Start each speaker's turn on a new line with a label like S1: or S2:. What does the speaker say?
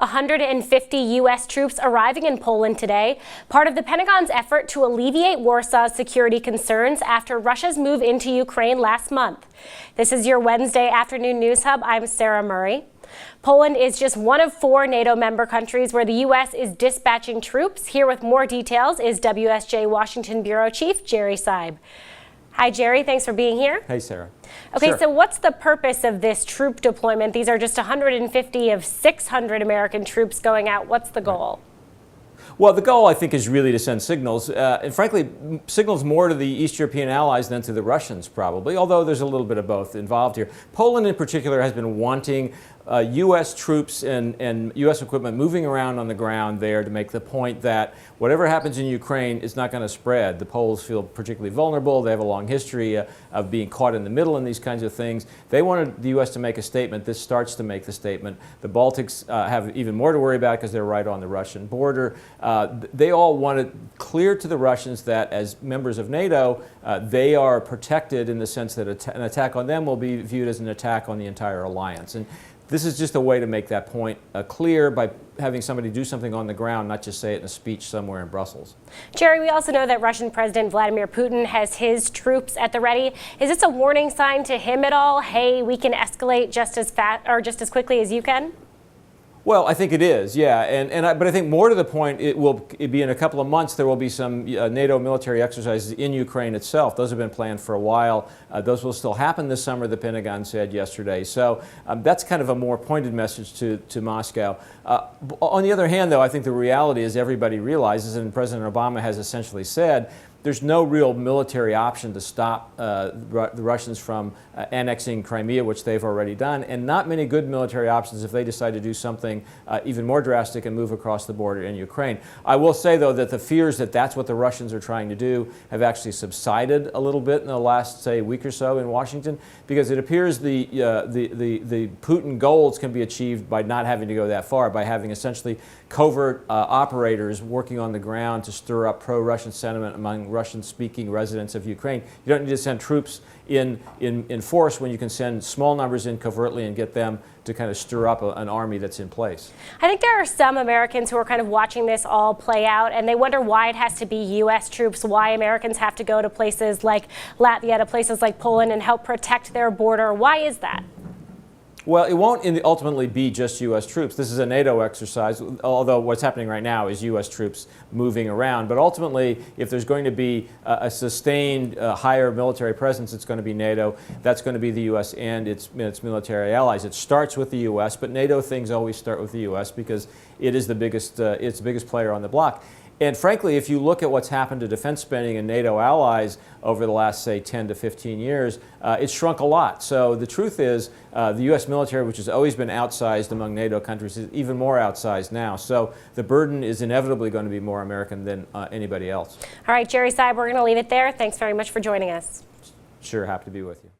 S1: 150 U.S. troops arriving in Poland today, part of the Pentagon's effort to alleviate Warsaw's security concerns after Russia's move into Ukraine last month. This is your Wednesday afternoon news hub. I'm Sarah Murray. Poland is just one of 4 NATO member countries where the U.S. is dispatching troops. Here with more details is WSJ Washington Bureau Chief Jerry Seib. Hi, Jerry. Thanks for being here.
S2: Hey, Sarah.
S1: Okay,
S2: Sure.
S1: So what's the purpose of this troop deployment? These are just 150 of 600 American troops going out. What's the goal?
S2: Well, the goal, I think, is really to send signals, and frankly, signals more to the East European allies than to the Russians, probably, although there's a little bit of both involved here. Poland, in particular, has been wanting U.S. troops and U.S. equipment moving around on the ground there to make the point that whatever happens in Ukraine is not going to spread. The Poles feel particularly vulnerable. They have a long history of being caught in the middle in these kinds of things. They wanted the U.S. to make a statement. This starts to make the statement. The Baltics have even more to worry about because they're right on the Russian border. They all wanted clear to the Russians that as members of NATO, they are protected in the sense that an attack on them will be viewed as an attack on the entire alliance. And this is just a way to make that point clear by having somebody do something on the ground, not just say it in a speech somewhere in Brussels.
S1: Jerry, we also know that Russian President Vladimir Putin has his troops at the ready. Is this a warning sign to him at all? Hey, we can escalate just as fast or just as quickly as you can?
S2: Well, I think it is, yeah, but I think more to the point, it'd be in a couple of months. There will be some NATO military exercises in Ukraine itself. Those have been planned for a while. Those will still happen this summer, the Pentagon said yesterday. So that's kind of a more pointed message to Moscow. On the other hand, though, I think the reality is everybody realizes, and President Obama has essentially said, there's no real military option to stop the Russians from annexing Crimea, which they've already done, and not many good military options if they decide to do something even more drastic and move across the border in Ukraine. I will say, though, that the fears that that's what the Russians are trying to do have actually subsided a little bit in the last, say, week or so in Washington, because it appears the Putin goals can be achieved by not having to go that far, by having essentially covert operators working on the ground to stir up pro-Russian sentiment among Russian-speaking residents of Ukraine. You don't need to send troops in force when you can send small numbers in covertly and get them to kind of stir up an army that's in place.
S1: I think there are some Americans who are kind of watching this all play out, and they wonder why it has to be U.S. troops, why Americans have to go to places like Latvia, to places like Poland, and help protect their border. Why is that?
S2: Well, it won't ultimately be just U.S. troops. This is a NATO exercise, although what's happening right now is U.S. troops moving around. But ultimately, if there's going to be a sustained higher military presence, it's going to be NATO. That's going to be the U.S. and its military allies. It starts with the U.S., but NATO things always start with the U.S. because it is it's the biggest player on the block. And frankly, if you look at what's happened to defense spending in NATO allies over the last, say, 10 to 15 years, it's shrunk a lot. So the truth is the U.S. military, which has always been outsized among NATO countries, is even more outsized now. So the burden is inevitably going to be more American than anybody else.
S1: All right, Jerry Seib, we're going to leave it there. Thanks very much for joining us.
S2: Sure, happy to be with you.